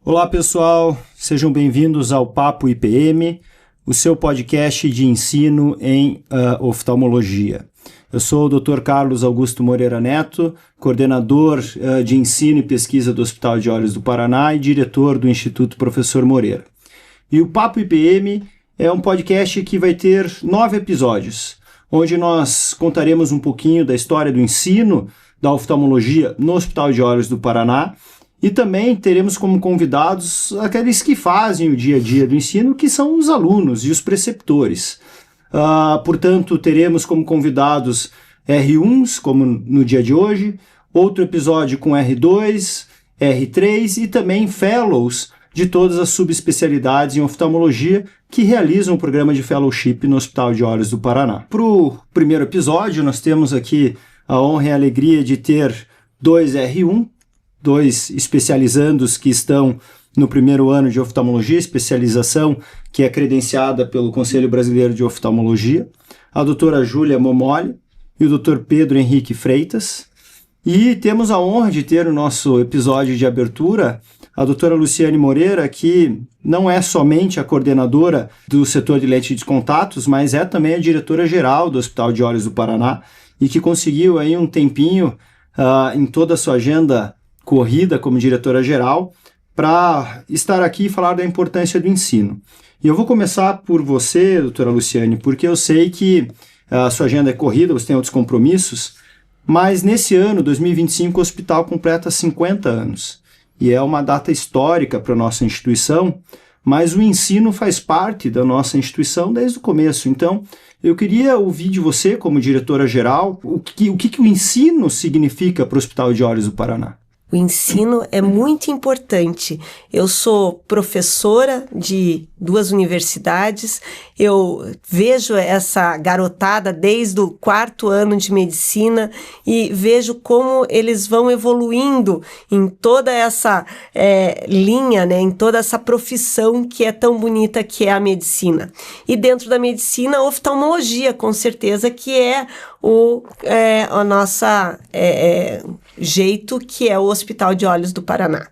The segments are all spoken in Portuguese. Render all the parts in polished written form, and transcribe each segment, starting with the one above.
Olá pessoal, sejam bem-vindos ao Papo IPM, o seu podcast de ensino em oftalmologia. Eu sou o Dr. Carlos Augusto Moreira Neto, coordenador de ensino e pesquisa do Hospital de Olhos do Paraná e diretor do Instituto Professor Moreira. E o Papo IPM é um podcast que vai ter 9 episódios, onde nós contaremos um pouquinho da história do ensino da oftalmologia no Hospital de Olhos do Paraná. E também teremos como convidados aqueles que fazem o dia a dia do ensino, que são os alunos e os preceptores. Portanto, teremos como convidados R1s, como no dia de hoje, outro episódio com R2, R3 e também fellows de todas as subespecialidades em oftalmologia que realizam o programa de fellowship no Hospital de Olhos do Paraná. Para o primeiro episódio, nós temos aqui a honra e a alegria de ter 2 R1, 2 especializandos que estão no primeiro ano de oftalmologia, especialização que é credenciada pelo Conselho Brasileiro de Oftalmologia, a doutora Júlia Momoli e o doutor Pedro Henrique Freitas. E temos a honra de ter no nosso episódio de abertura a doutora Luciane Moreira, que não é somente a coordenadora do setor de lente de contatos, mas é também a diretora-geral do Hospital de Olhos do Paraná e que conseguiu aí um tempinho em toda a sua agenda corrida como diretora-geral para estar aqui e falar da importância do ensino. E eu vou começar por você, doutora Luciane, porque eu sei que a sua agenda é corrida, você tem outros compromissos, mas nesse ano, 2025, o hospital completa 50 anos. E é uma data histórica para a nossa instituição, mas o ensino faz parte da nossa instituição desde o começo. Então, eu queria ouvir de você, como diretora-geral, o que o ensino significa para o Hospital de Olhos do Paraná. O ensino é muito importante. Eu sou professora de 2 universidades, eu vejo essa garotada desde o 4º ano de medicina e vejo como eles vão evoluindo em toda essa linha, né, em toda essa profissão que é tão bonita que é a medicina. E dentro da medicina, a oftalmologia, com certeza, que é a nossa jeito que é o Hospital de Olhos do Paraná.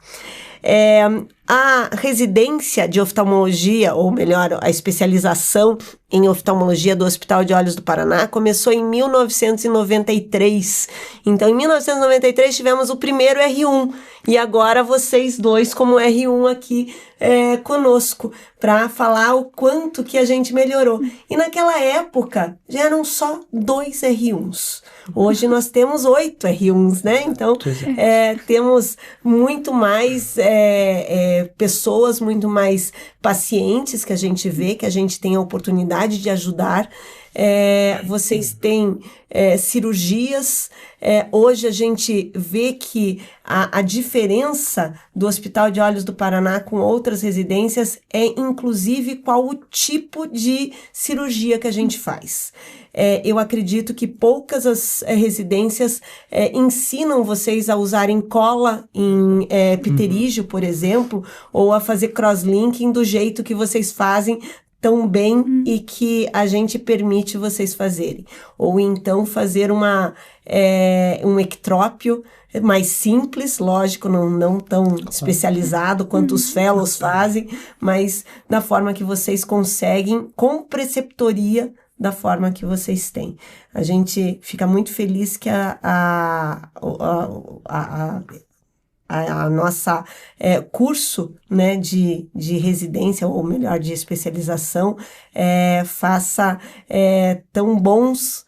A residência de oftalmologia, ou melhor, a especialização em oftalmologia do Hospital de Olhos do Paraná começou em 1993. Então, em 1993 tivemos o primeiro R1 e agora vocês dois como R1 aqui conosco para falar o quanto que a gente melhorou. E naquela época já eram só 2 R1s. Hoje nós temos 8 R1s, né? Então, temos muito mais pessoas, muito mais pacientes que a gente vê, que a gente tem a oportunidade de ajudar. Vocês têm cirurgias. Hoje a gente vê que a diferença do Hospital de Olhos do Paraná com outras residências é inclusive qual o tipo de cirurgia que a gente faz. Eu acredito que poucas as residências ensinam vocês a usarem cola em pterígio, por exemplo, ou a fazer crosslinking do jeito que vocês fazem tão bem e que a gente permite vocês fazerem. Ou então fazer um ectrópio mais simples, lógico, não tão especializado quanto os fellows fazem, mas da forma que vocês conseguem, com preceptoria, da forma que vocês têm. A gente fica muito feliz que a nossa curso, né, de residência, ou melhor, de especialização, faça tão bons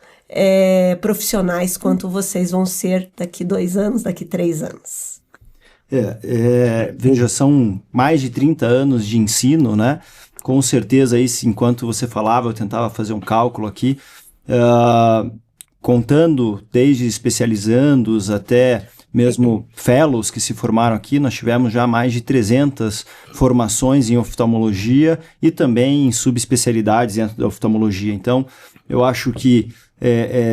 profissionais quanto vocês vão ser daqui 2 anos, daqui 3 anos. Veja, são mais de 30 anos de ensino, né? Com certeza, aí, enquanto você falava, eu tentava fazer um cálculo aqui, contando desde especializandos até mesmo fellows que se formaram aqui, nós tivemos já mais de 300 formações em oftalmologia e também em subespecialidades dentro da oftalmologia. Então, eu acho que,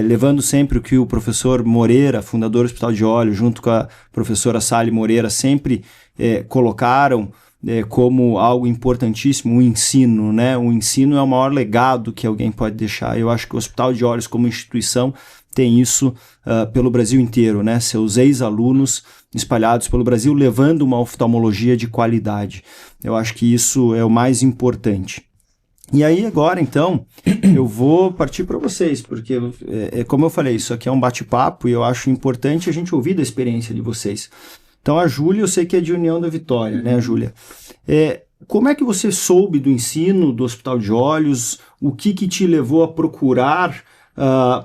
levando sempre o que o professor Moreira, fundador do Hospital de Olhos, junto com a professora Sally Moreira, sempre colocaram como algo importantíssimo, o ensino, né? O ensino é o maior legado que alguém pode deixar. Eu acho que o Hospital de Olhos, como instituição, tem isso pelo Brasil inteiro, né? Seus ex-alunos espalhados pelo Brasil levando uma oftalmologia de qualidade. Eu acho que isso é o mais importante. E aí agora, então, eu vou partir para vocês, porque, como eu falei, isso aqui é um bate-papo e eu acho importante a gente ouvir da experiência de vocês. Então, a Júlia, eu sei que é de União da Vitória, né, Júlia? Como é que você soube do ensino do Hospital de Olhos? O que te levou a procurar?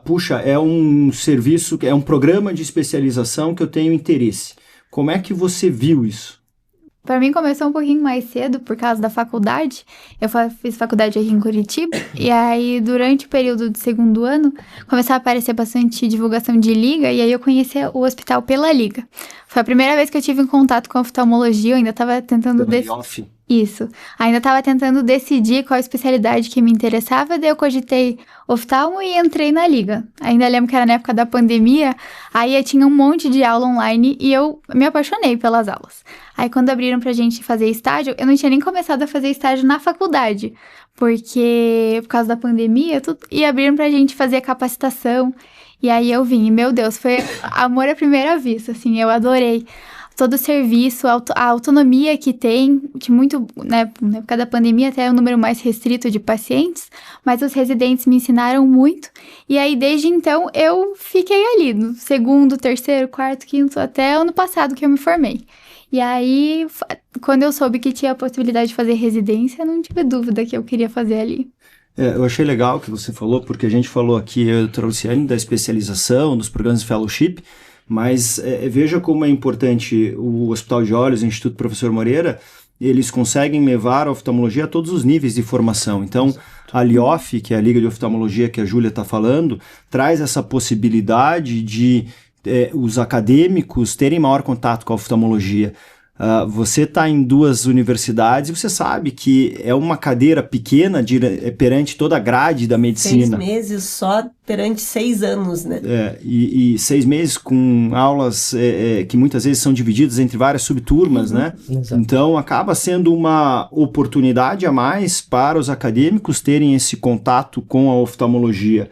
Puxa, é um serviço, é um programa de especialização que eu tenho interesse. Como é que você viu isso? Para mim começou um pouquinho mais cedo por causa da faculdade. Eu fiz faculdade aqui em Curitiba e aí durante o período de segundo ano começou a aparecer bastante divulgação de liga e aí eu conheci o hospital pela liga. Foi a primeira vez que eu tive um contato com a oftalmologia, eu ainda estava tentando... Isso. Ainda estava tentando decidir qual especialidade que me interessava, daí eu cogitei oftalmo e entrei na liga. Ainda lembro que era na época da pandemia, aí tinha um monte de aula online e eu me apaixonei pelas aulas. Aí quando abriram pra gente fazer estágio, eu não tinha nem começado a fazer estágio na faculdade, porque por causa da pandemia, e abriram pra gente fazer capacitação. E aí eu vim, e meu Deus, foi amor à primeira vista, assim, eu adorei. Todo o serviço, a autonomia que tem, de muito, né, na época da pandemia até o número mais restrito de pacientes, mas os residentes me ensinaram muito, e aí desde então eu fiquei ali, no segundo, terceiro, quarto, quinto, até ano passado que eu me formei. E aí, quando eu soube que tinha a possibilidade de fazer residência, eu não tive dúvida que eu queria fazer ali. Eu achei legal o que você falou, porque a gente falou aqui, eu trouxe da especialização, dos programas de fellowship, mas veja como é importante o Hospital de Olhos, o Instituto Professor Moreira, eles conseguem levar a oftalmologia a todos os níveis de formação. Então, a LIOF, que é a Liga de Oftalmologia que a Júlia está falando, traz essa possibilidade de os acadêmicos terem maior contato com a oftalmologia. Você está em 2 universidades e você sabe que é uma cadeira pequena perante toda a grade da medicina. 6 meses só perante 6 anos, né? E 6 meses com aulas que muitas vezes são divididas entre várias subturmas, né? Exato. Então acaba sendo uma oportunidade a mais para os acadêmicos terem esse contato com a oftalmologia.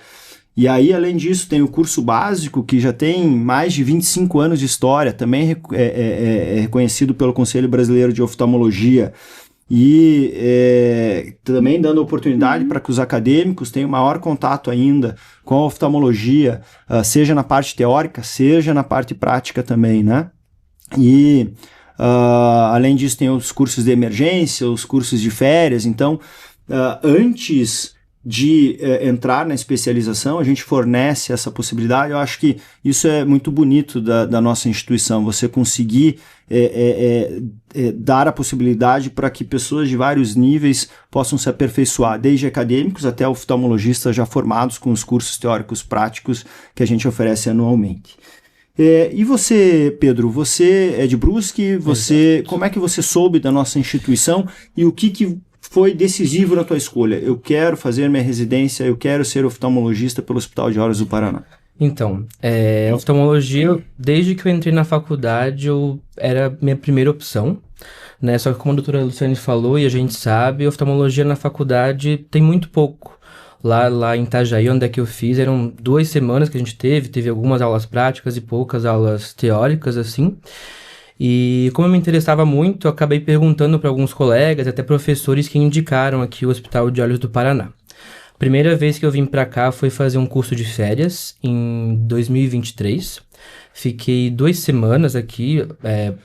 E aí, além disso, tem o curso básico, que já tem mais de 25 anos de história, também é reconhecido pelo Conselho Brasileiro de Oftalmologia, e também dando oportunidade para que os acadêmicos tenham maior contato ainda com a oftalmologia, seja na parte teórica, seja na parte prática também, né? E, além disso, tem os cursos de emergência, os cursos de férias. Então, antes de entrar na especialização, a gente fornece essa possibilidade. Eu acho que isso é muito bonito da nossa instituição, você conseguir dar a possibilidade para que pessoas de vários níveis possam se aperfeiçoar, desde acadêmicos até oftalmologistas já formados com os cursos teóricos práticos que a gente oferece anualmente. E você, Pedro, você é de Brusque, como é que você soube da nossa instituição e o que foi decisivo na tua escolha? Eu quero fazer minha residência, eu quero ser oftalmologista pelo Hospital de Olhos do Paraná. Então, oftalmologia, desde que eu entrei na faculdade, era a minha primeira opção, né? Só que como a doutora Luciane falou, e a gente sabe, oftalmologia na faculdade tem muito pouco. Lá em Itajaí, onde é que eu fiz, eram 2 semanas que a gente teve algumas aulas práticas e poucas aulas teóricas, assim. E como eu me interessava muito, eu acabei perguntando para alguns colegas, até professores que indicaram aqui o Hospital de Olhos do Paraná. Primeira vez que eu vim para cá foi fazer um curso de férias em 2023. Fiquei 2 semanas aqui,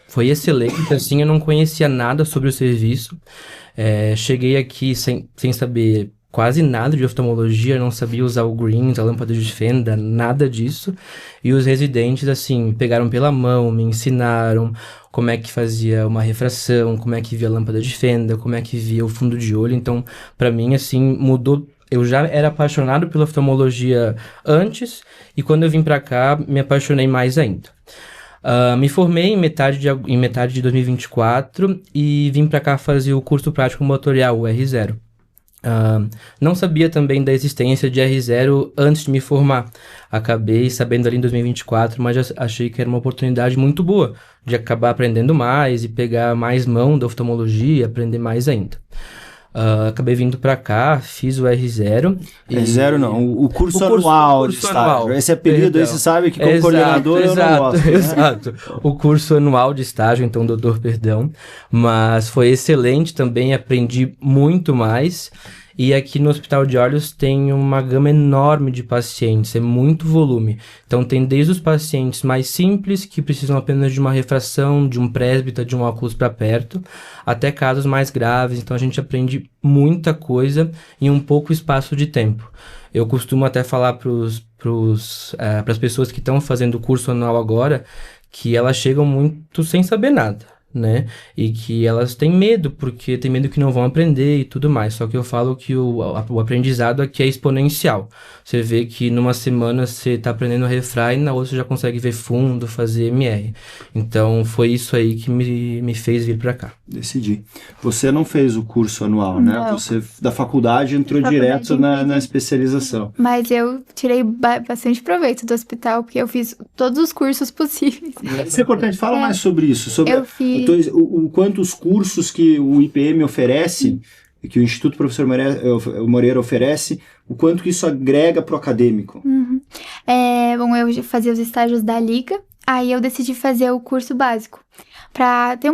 foi excelente, assim, eu não conhecia nada sobre o serviço. Cheguei aqui sem saber quase nada de oftalmologia, não sabia usar o Greens, a lâmpada de fenda, nada disso. E os residentes, assim, me pegaram pela mão, me ensinaram como é que fazia uma refração, como é que via a lâmpada de fenda, como é que via o fundo de olho. Então, para mim, assim, mudou. Eu já era apaixonado pela oftalmologia antes, e quando eu vim para cá, me apaixonei mais ainda. Me formei em metade de 2024 e vim para cá fazer o curso prático motorial, o R0. Não sabia também da existência de R0 antes de me formar. Acabei sabendo ali em 2024, mas achei que era uma oportunidade muito boa de acabar aprendendo mais e pegar mais mão da oftalmologia, aprender mais ainda. Acabei vindo para cá, fiz o R0. R0 não, o curso anual de estágio. Anual. Esse apelido aí você sabe que como coordenador eu não gosto. Né? Exato, o curso anual de estágio, então, doutor, perdão. Mas foi excelente também, aprendi muito mais. E aqui no Hospital de Olhos tem uma gama enorme de pacientes, é muito volume. Então tem desde os pacientes mais simples, que precisam apenas de uma refração, de um presbita, de um óculos para perto, até casos mais graves. Então a gente aprende muita coisa em um pouco espaço de tempo. Eu costumo até falar para as pessoas que estão fazendo o curso anual agora, que elas chegam muito sem saber nada, né? E que elas têm medo, porque tem medo que não vão aprender e tudo mais. Só que eu falo que o aprendizado aqui é exponencial. Você vê que numa semana você está aprendendo refrão e na outra você já consegue ver fundo, fazer MR. Então foi isso aí que me fez vir para cá. Decidi. Você não fez o curso anual, né? Não. Você da faculdade entrou direto na especialização. Mas eu tirei bastante proveito do hospital, porque eu fiz todos os cursos possíveis. Isso é importante. Fala mais sobre isso. Sobre Eu fiz... o quanto os cursos que o IPM oferece, que o Instituto Professor Moreira oferece, o quanto que isso agrega para o acadêmico. Uhum. Bom, eu fazia os estágios da Liga, aí eu decidi fazer o curso básico, para ter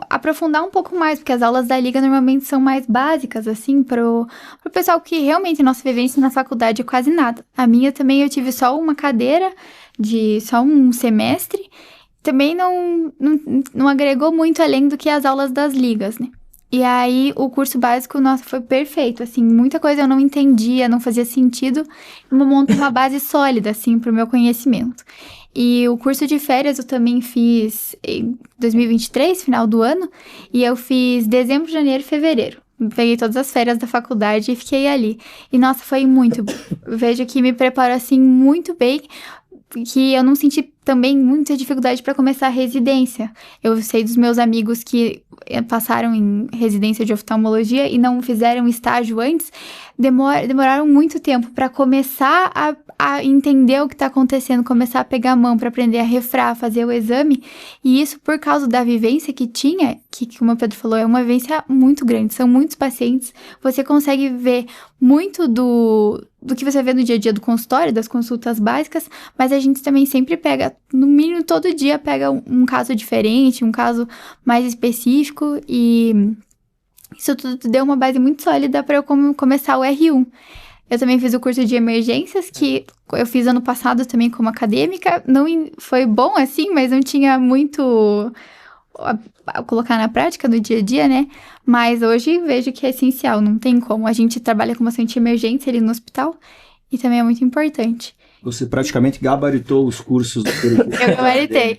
aprofundar um pouco mais, porque as aulas da Liga normalmente são mais básicas, assim, pro pessoal que realmente nossa vivência na faculdade é quase nada. A minha também eu tive só uma cadeira, só um semestre, também não agregou muito além do que as aulas das ligas, né? E aí, o curso básico, nossa, foi perfeito, assim, muita coisa eu não entendia, não fazia sentido, eu monto uma base sólida, assim, pro meu conhecimento. E o curso de férias eu também fiz em 2023, final do ano, e eu fiz dezembro, janeiro e fevereiro. Peguei todas as férias da faculdade e fiquei ali. E, nossa, foi muito bom. Vejo que me preparou, assim, muito bem, que eu não senti também muita dificuldade para começar a residência. Eu sei dos meus amigos que passaram em residência de oftalmologia e não fizeram estágio antes, demoraram muito tempo para começar a entender o que está acontecendo, começar a pegar a mão para aprender a refrar, fazer o exame, e isso por causa da vivência que tinha, que como o Pedro falou, é uma vivência muito grande, são muitos pacientes, você consegue ver muito do que você vê no dia a dia do consultório, das consultas básicas, mas a gente também sempre pega, no mínimo todo dia, pega um caso diferente, um caso mais específico, e isso tudo deu uma base muito sólida para eu começar o R1. Eu também fiz o curso de emergências, que eu fiz ano passado também como acadêmica. Não foi bom assim, mas não tinha muito a colocar na prática no dia a dia, né? Mas hoje vejo que é essencial, não tem como. A gente trabalha com bastante emergência ali no hospital e também é muito importante. Você praticamente gabaritou os cursos do currículo. Eu gabaritei.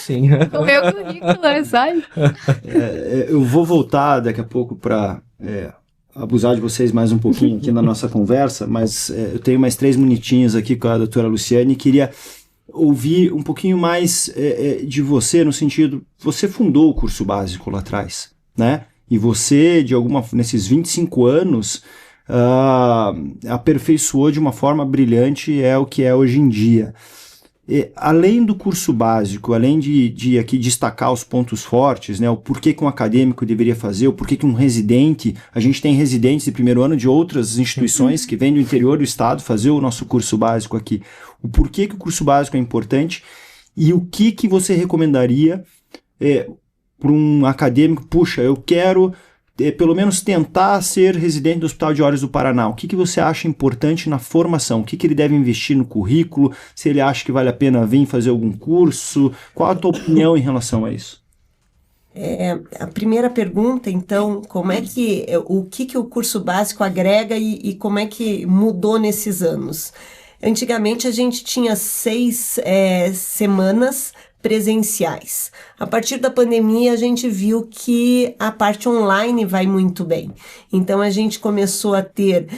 Sim. O meu currículo, sabe? Eu vou voltar daqui a pouco para abusar de vocês mais um pouquinho aqui na nossa conversa, mas eu tenho mais 3 minutinhos aqui com a doutora Luciane e queria ouvir um pouquinho mais de você, no sentido, você fundou o curso básico lá atrás, né? E você, nesses 25 anos, aperfeiçoou de uma forma brilhante o que é hoje em dia. Além do curso básico, além de aqui destacar os pontos fortes, né, o porquê que um acadêmico deveria fazer, o porquê que um residente, a gente tem residentes de primeiro ano de outras instituições que vêm do interior do estado fazer o nosso curso básico aqui. O porquê que o curso básico é importante e o que você recomendaria para um acadêmico, puxa, eu quero pelo menos tentar ser residente do Hospital de Olhos do Paraná. O que você acha importante na formação? O que ele deve investir no currículo? Se ele acha que vale a pena vir fazer algum curso? Qual a tua opinião em relação a isso? A primeira pergunta, então, o que o curso básico agrega e como é que mudou nesses anos? Antigamente a gente tinha 6 semanas presenciais. A partir da pandemia, a gente viu que a parte online vai muito bem. Então, a gente começou a ter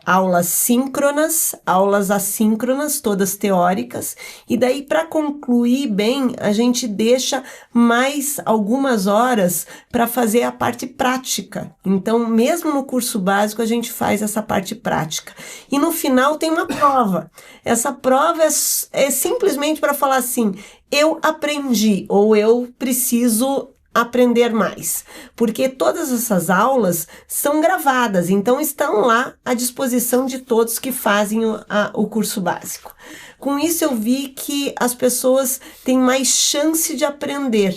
aulas síncronas, aulas assíncronas, todas teóricas, e daí, para concluir bem, a gente deixa mais algumas horas para fazer a parte prática. Então, mesmo no curso básico, a gente faz essa parte prática. E no final tem uma prova. Essa prova é simplesmente para falar assim, eu aprendi, ou eu preciso aprender mais? Porque todas essas aulas são gravadas, então estão lá à disposição de todos que fazem o curso básico. Com isso eu vi que as pessoas têm mais chance de aprender.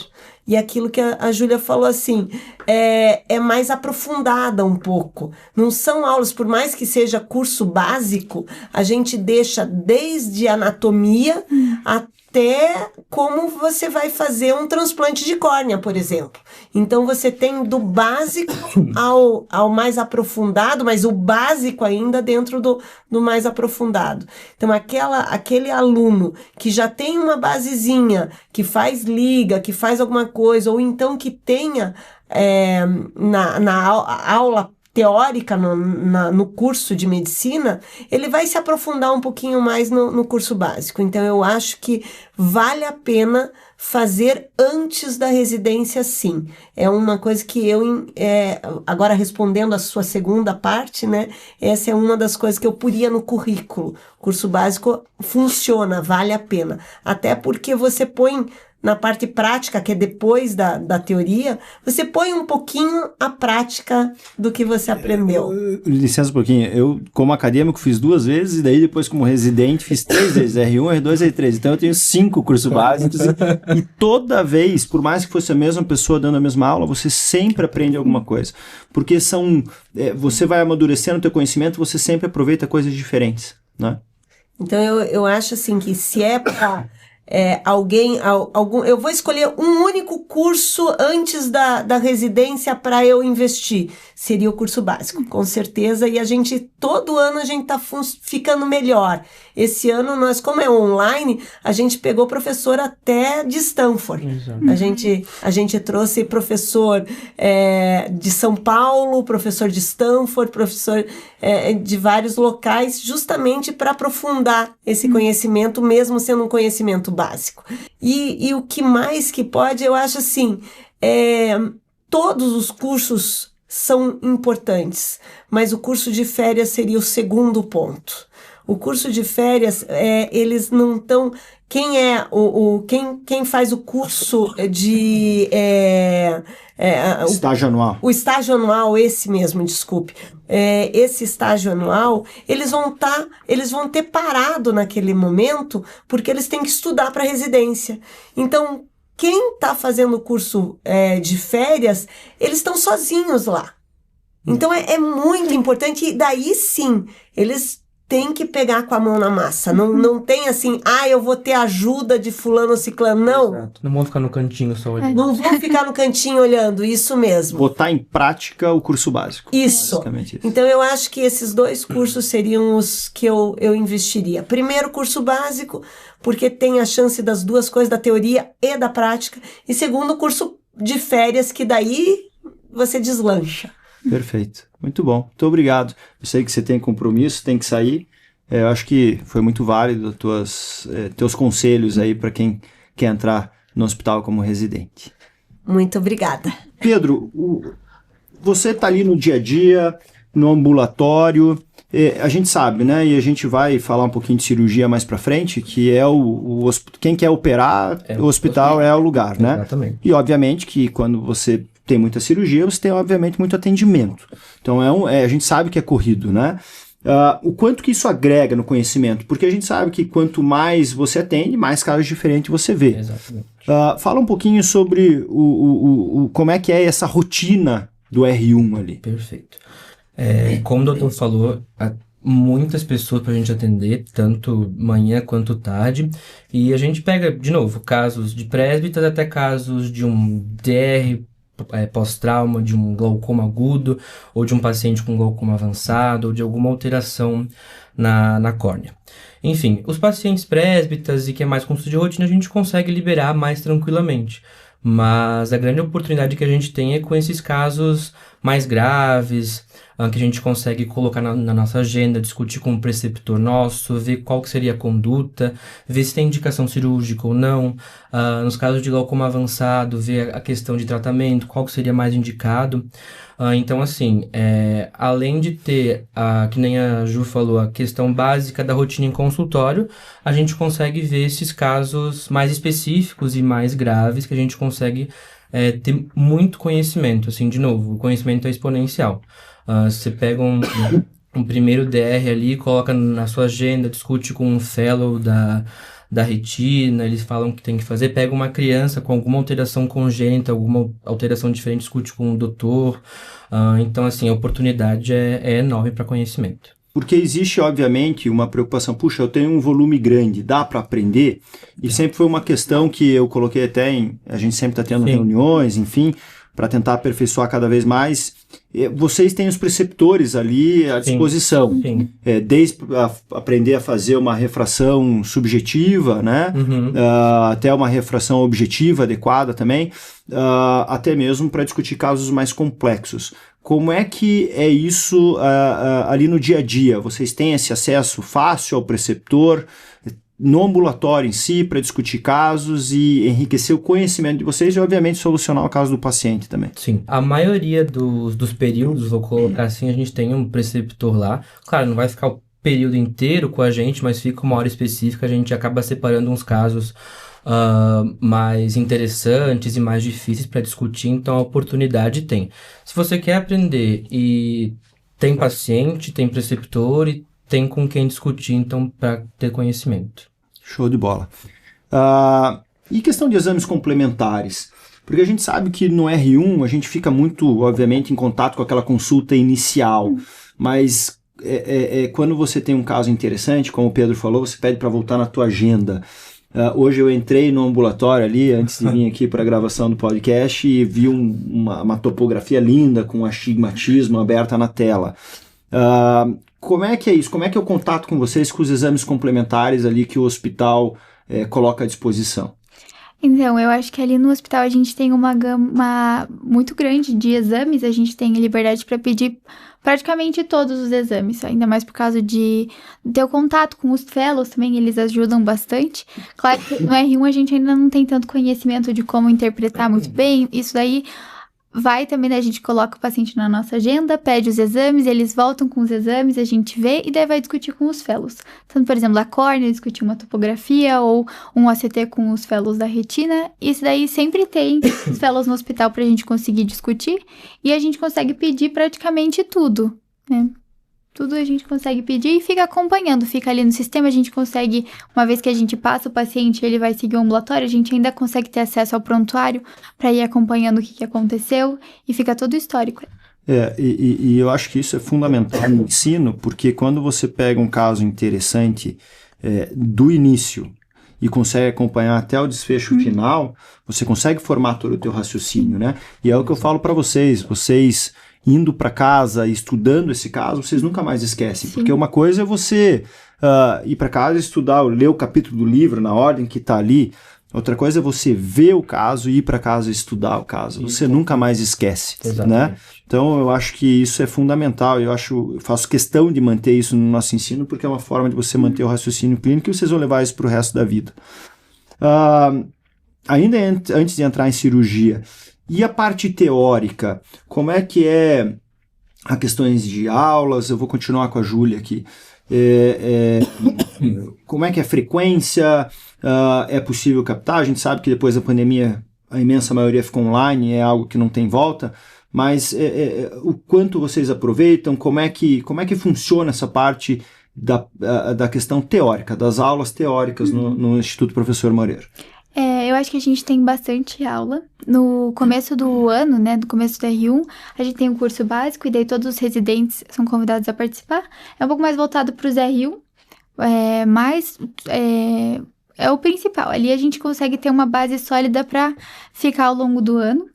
E aquilo que a Júlia falou assim, é mais aprofundada um pouco. Não são aulas, por mais que seja curso básico, a gente deixa desde anatomia até como você vai fazer um transplante de córnea, por exemplo. Então você tem do básico ao mais aprofundado, mas o básico ainda dentro do mais aprofundado. Então aquele aluno que já tem uma basezinha, que faz liga, que faz alguma coisa, ou então que tenha na aula teórica no curso de medicina, ele vai se aprofundar um pouquinho mais no curso básico. Então, eu acho que vale a pena fazer antes da residência, sim. É uma coisa que agora respondendo a sua segunda parte, né? Essa é uma das coisas que eu poria no currículo. O curso básico funciona, vale a pena. Até porque você põe na parte prática, que é depois da teoria, você põe um pouquinho a prática do que você aprendeu. Licença um pouquinho, eu como acadêmico fiz 2 vezes, e daí depois como residente fiz 3 vezes, R1, R2, R3, então eu tenho 5 cursos básicos, e toda vez, por mais que fosse a mesma pessoa dando a mesma aula, você sempre aprende alguma coisa, porque você vai amadurecendo o teu conhecimento, você sempre aproveita coisas diferentes, né? Então eu acho assim que se é para eu vou escolher um único curso antes da residência para eu investir, seria o curso básico, com certeza, e todo ano a gente tá ficando melhor. Esse ano nós, como é online, a gente pegou professor até de Stanford. Exato. A gente trouxe professor de São Paulo, professor de Stanford, professor de vários locais, justamente para aprofundar esse conhecimento, mesmo sendo um conhecimento básico. E o que mais que pode, eu acho assim, todos os cursos são importantes, mas o curso de férias seria o segundo ponto. O curso de férias, eles não estão... Quem faz o curso de... estágio anual. O estágio anual, esse mesmo, desculpe. Esse estágio anual, eles vão ter parado naquele momento, porque eles têm que estudar para residência. Então, quem está fazendo o curso de férias, eles estão sozinhos lá. Então, é muito importante, e daí sim, eles têm que pegar com a mão na massa. Não tem assim, eu vou ter ajuda de fulano ou ciclano, não. Exato. Não vão ficar no cantinho só olhando. Não vão ficar no cantinho olhando, isso mesmo. Botar em prática o curso básico. Isso. Então, eu acho que esses 2 cursos seriam os que eu investiria. Primeiro, curso básico, porque tem a chance das 2 coisas, da teoria e da prática. E segundo, curso de férias, que daí você deslancha. Perfeito. Muito bom. Muito obrigado. Eu sei que você tem compromisso, tem que sair. Eu acho que foi muito válido teus conselhos aí para quem quer entrar no hospital como residente. Muito obrigada. Pedro, você está ali no dia a dia, no ambulatório. A gente sabe, né? E a gente vai falar um pouquinho de cirurgia mais para frente, que é quem quer operar, o hospital é o lugar, né? Exatamente. E obviamente que quando você tem muita cirurgia, você tem, obviamente, muito atendimento. Então, a gente sabe que é corrido, né? O quanto que isso agrega no conhecimento? Porque a gente sabe que quanto mais você atende, mais casos diferentes você vê. Exatamente. Fala um pouquinho sobre como é que é essa rotina do R1 ali. Perfeito. Como o doutor falou, há muitas pessoas para a gente atender, tanto manhã quanto tarde, e a gente pega, de novo, casos de presbíteros até casos de um DR pós-trauma, de um glaucoma agudo, ou de um paciente com glaucoma avançado, ou de alguma alteração na córnea. Enfim, os pacientes presbíteros e que é mais consulta de rotina, a gente consegue liberar mais tranquilamente. Mas a grande oportunidade que a gente tem é com esses casos mais graves, que a gente consegue colocar na nossa agenda, discutir com o preceptor nosso, ver qual que seria a conduta, ver se tem indicação cirúrgica ou não. Nos casos de glaucoma avançado, ver a questão de tratamento, qual que seria mais indicado. Então, assim, além de ter, que nem a Ju falou, a questão básica da rotina em consultório, a gente consegue ver esses casos mais específicos e mais graves que a gente consegue é ter muito conhecimento, assim, de novo, o conhecimento é exponencial. Você pega um primeiro DR ali, coloca na sua agenda, discute com um fellow da retina, eles falam o que tem que fazer, pega uma criança com alguma alteração congênita, alguma alteração diferente, discute com o doutor. Então, assim, a oportunidade é enorme para conhecimento. Porque existe, obviamente, uma preocupação. Puxa, eu tenho um volume grande, dá para aprender? E sempre foi uma questão que eu coloquei até a gente sempre está tendo reuniões, enfim, para tentar aperfeiçoar cada vez mais. Vocês têm os preceptores ali à disposição. Sim. Desde aprender a fazer uma refração subjetiva, né? Até uma refração objetiva adequada também, até mesmo para discutir casos mais complexos. Como é que é isso ali no dia a dia? Vocês têm esse acesso fácil ao preceptor, no ambulatório em si, para discutir casos e enriquecer o conhecimento de vocês e, obviamente, solucionar o caso do paciente também? Sim. A maioria dos períodos, vou colocar assim, a gente tem um preceptor lá. Claro, não vai ficar o período inteiro com a gente, mas fica uma hora específica, a gente acaba separando uns casos mais interessantes e mais difíceis para discutir, então a oportunidade tem. Se você quer aprender e tem paciente, tem preceptor e tem com quem discutir, então, para ter conhecimento. Show de bola. E questão de exames complementares? Porque a gente sabe que no R1 a gente fica muito, obviamente, em contato com aquela consulta inicial, mas quando você tem um caso interessante, como o Pedro falou, você pede para voltar na tua agenda. Hoje eu entrei no ambulatório ali, antes de vir aqui para a gravação do podcast, e vi uma topografia linda com astigmatismo aberta na tela. Como é que é isso? Como é que é o contato com vocês com os exames complementares ali que o hospital coloca à disposição? Então, eu acho que ali no hospital a gente tem uma gama muito grande de exames, a gente tem liberdade para pedir praticamente todos os exames, ainda mais por causa de ter o contato com os fellows também, eles ajudam bastante. Claro que no R1 a gente ainda não tem tanto conhecimento de como interpretar muito bem, isso daí vai também, né, a gente coloca o paciente na nossa agenda, pede os exames, eles voltam com os exames, a gente vê e daí vai discutir com os fellows. Tanto, por exemplo, a córnea, discutir uma topografia ou um ACT com os fellows da retina. Isso daí sempre tem os fellows no hospital pra gente conseguir discutir e a gente consegue pedir praticamente tudo, né? Tudo a gente consegue pedir e fica acompanhando, fica ali no sistema, a gente consegue, uma vez que a gente passa o paciente, ele vai seguir o ambulatório, a gente ainda consegue ter acesso ao prontuário para ir acompanhando o que aconteceu e fica todo o histórico. E eu acho que isso é fundamental no ensino, porque quando você pega um caso interessante do início e consegue acompanhar até o desfecho final, você consegue formar todo o teu raciocínio, né? E é o que eu falo para vocês indo para casa, estudando esse caso, vocês nunca mais esquecem. Sim. Porque uma coisa é você ir para casa, estudar, ler o capítulo do livro na ordem que está ali. Outra coisa é você ver o caso e ir para casa estudar o caso. Você nunca mais esquece, né? Então, eu acho que isso é fundamental. Eu faço questão de manter isso no nosso ensino, porque é uma forma de você manter o raciocínio clínico e vocês vão levar isso para o resto da vida. Ainda antes de entrar em cirurgia, e a parte teórica, como é que é as questões de aulas? Eu vou continuar com a Júlia aqui. Como é que é a frequência? É possível captar? A gente sabe que depois da pandemia a imensa maioria ficou online, é algo que não tem volta, mas o quanto vocês aproveitam? Como é que funciona essa parte da questão teórica, das aulas teóricas no Instituto Professor Moreira? Eu acho que a gente tem bastante aula. No começo do ano, né, no começo do R1, a gente tem um curso básico e daí todos os residentes são convidados a participar. É um pouco mais voltado para os R1, mas é o principal. Ali a gente consegue ter uma base sólida para ficar ao longo do ano.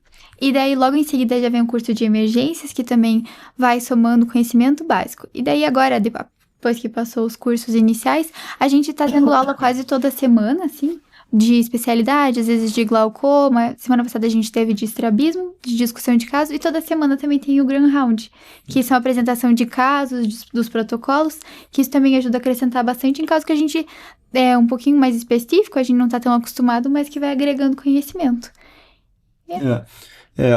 E daí logo em seguida já vem o curso de emergências, que também vai somando conhecimento básico. E daí agora, depois que passou os cursos iniciais, a gente está tendo aula quase toda semana, assim, de especialidade, às vezes de glaucoma. Semana passada a gente teve de estrabismo, de discussão de casos, e toda semana também tem o Grand Round, que são a apresentação de casos, dos protocolos, que isso também ajuda a acrescentar bastante em casos que a gente é um pouquinho mais específico, a gente não está tão acostumado, mas que vai agregando conhecimento.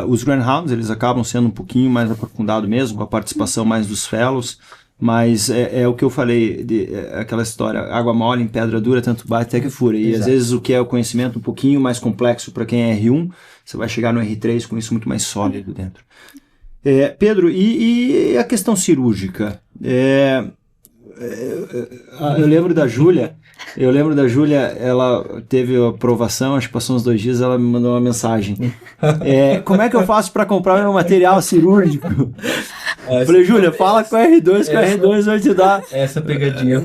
Os Grand Rounds, eles acabam sendo um pouquinho mais aprofundado mesmo, com a participação mais dos fellows, mas é o que eu falei, aquela história, água mole em pedra dura, tanto bate até que fura. E às vezes o que é o conhecimento um pouquinho mais complexo para quem é R1, você vai chegar no R3 com isso muito mais sólido dentro. Pedro, e a questão cirúrgica? Eu lembro da Júlia, ela teve a aprovação, acho que passou uns 2 dias, ela me mandou uma mensagem. Como é que eu faço para comprar meu material cirúrgico? Falei, Júlia, fala com a R2, que a R2 vai te dar. Essa pegadinha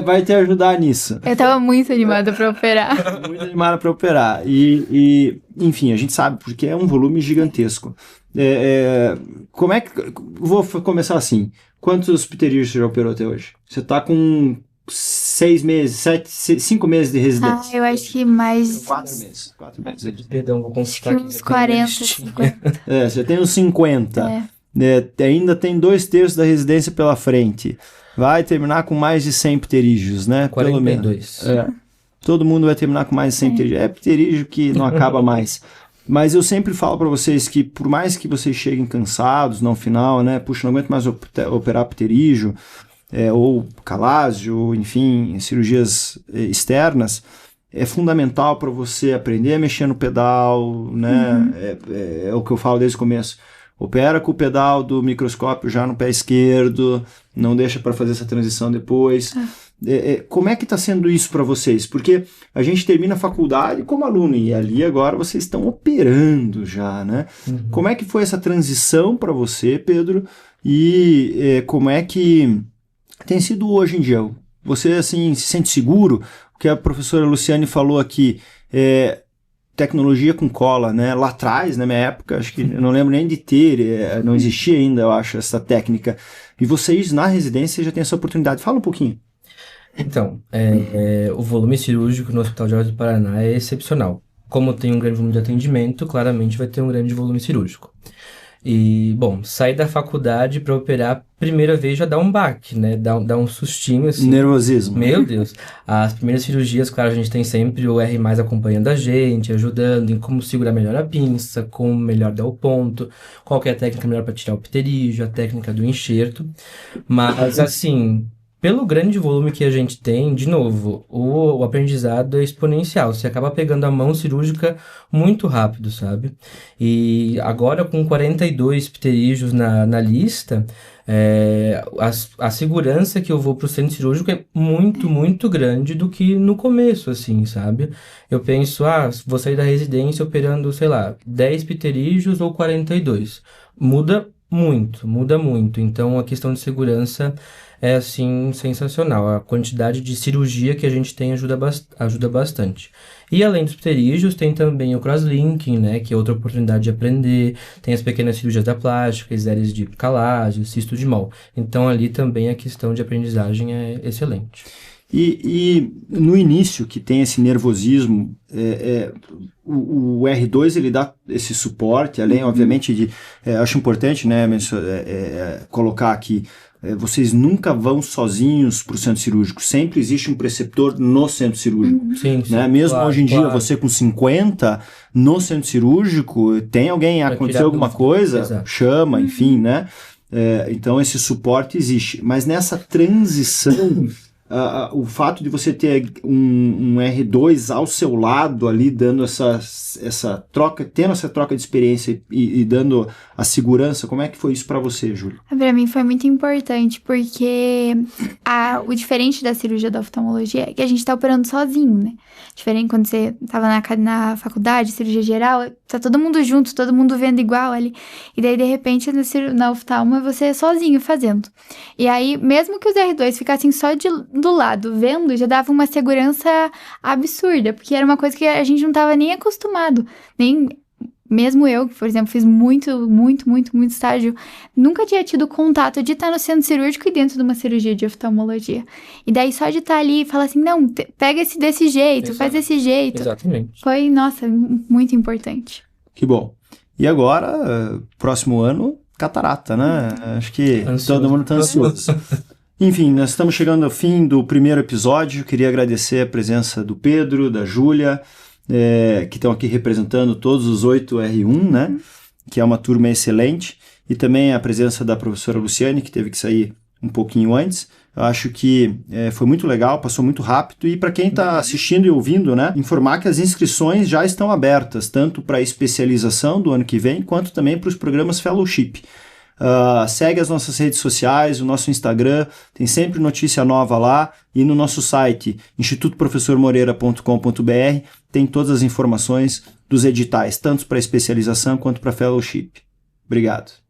vai te ajudar nisso. Eu tava muito animada para operar. Muito animada para operar. E, enfim, a gente sabe, porque é um volume gigantesco. Como é que... Vou começar assim. Quantos pterígios você já operou até hoje? Você tá com 6 meses, 5 meses de residência. Eu acho que mais... 4 meses. 4 meses. Perdão, vou consultar aqui. Uns 40, 50. Você tem uns 50. Ainda tem 2/3 da residência pela frente. Vai terminar com mais de 100 pterígios, né? 42. Pelo menos. Todo mundo vai terminar com mais de 100 pterígios. É pterígio que não acaba mais. Mas eu sempre falo para vocês que por mais que vocês cheguem cansados no final, né? Puxa, não aguento mais operar pterígio, ou calásio, ou enfim, cirurgias externas, é fundamental para você aprender a mexer no pedal, né? É o que eu falo desde o começo. Opera com o pedal do microscópio já no pé esquerdo, não deixa para fazer essa transição depois. Como é que está sendo isso para vocês? Porque a gente termina a faculdade como aluno e ali agora vocês estão operando já, né? Como é que foi essa transição para você, Pedro? E como é que tem sido hoje em dia? Você assim se sente seguro? O que a professora Luciane falou aqui, tecnologia com cola, né? Lá atrás, na minha época, acho que eu não lembro nem de ter, não existia ainda, eu acho, essa técnica. E vocês na residência já têm essa oportunidade. Fala um pouquinho. Então, o volume cirúrgico no Hospital George do Paraná é excepcional. Como tem um grande volume de atendimento, claramente vai ter um grande volume cirúrgico. E, bom, sair da faculdade para operar, primeira vez já dá um baque, né? Dá um sustinho, assim. Nervosismo. Meu Deus. As primeiras cirurgias, claro, a gente tem sempre o R+ acompanhando a gente, ajudando em como segurar melhor a pinça, como melhor dar o ponto, qual que é a técnica melhor para tirar o pterígio, a técnica do enxerto. Mas, assim... Pelo grande volume que a gente tem, de novo, o aprendizado é exponencial. Você acaba pegando a mão cirúrgica muito rápido, sabe? E agora com 42 pterígios na lista, a segurança que eu vou pro centro cirúrgico é muito, muito grande do que no começo, assim, sabe? Eu penso, vou sair da residência operando, sei lá, 10 pterígios ou 42. Muda muito. Então, a questão de segurança é, assim, sensacional. A quantidade de cirurgia que a gente tem ajuda bastante. E, além dos pterígios, tem também o crosslinking, né, que é outra oportunidade de aprender. Tem as pequenas cirurgias da plástica, exéreas de calásio, cisto de mol. Então, ali também a questão de aprendizagem é excelente. E no início, que tem esse nervosismo, o R2 ele dá esse suporte, além, obviamente, de... acho importante, né, colocar aqui, vocês nunca vão sozinhos para o centro cirúrgico, sempre existe um preceptor no centro cirúrgico. Sim, né? Mesmo hoje em dia, você com 50, no centro cirúrgico, tem alguém, aconteceu alguma coisa, exato, chama, enfim, né? Então esse suporte existe. Mas nessa transição... o fato de você ter um R2 ao seu lado ali, dando essa troca, tendo essa troca de experiência e dando a segurança, como é que foi isso para você, Júlia? Para mim foi muito importante, porque o diferente da cirurgia da oftalmologia é que a gente tá operando sozinho, né? Diferente quando você tava na faculdade, cirurgia geral, tá todo mundo junto, todo mundo vendo igual ali. E daí, de repente, na oftalma, você é sozinho fazendo. E aí, mesmo que os R2 ficassem só do lado, vendo, já dava uma segurança absurda, porque era uma coisa que a gente não tava nem acostumado, nem... Mesmo eu, que, por exemplo, fiz muito estágio, nunca tinha tido contato de estar no centro cirúrgico e dentro de uma cirurgia de oftalmologia. E daí, só de estar ali e falar assim, não, pega desse jeito, faz desse jeito. Exatamente. Foi, nossa, muito importante. Que bom. E agora, próximo ano, catarata, né? Acho que todo mundo está ansioso. Enfim, nós estamos chegando ao fim do primeiro episódio. Queria agradecer a presença do Pedro, da Júlia, que estão aqui representando todos os 8 R1, né? Que é uma turma excelente. E também a presença da professora Luciane, que teve que sair um pouquinho antes. Eu acho que foi muito legal, passou muito rápido. E para quem está assistindo e ouvindo, né, informar que as inscrições já estão abertas, tanto para a especialização do ano que vem, quanto também para os programas Fellowship. Segue as nossas redes sociais, o nosso Instagram, tem sempre notícia nova lá, e no nosso site, institutoprofessormoreira.com.br, tem todas as informações dos editais, tanto para especialização quanto para Fellowship. Obrigado.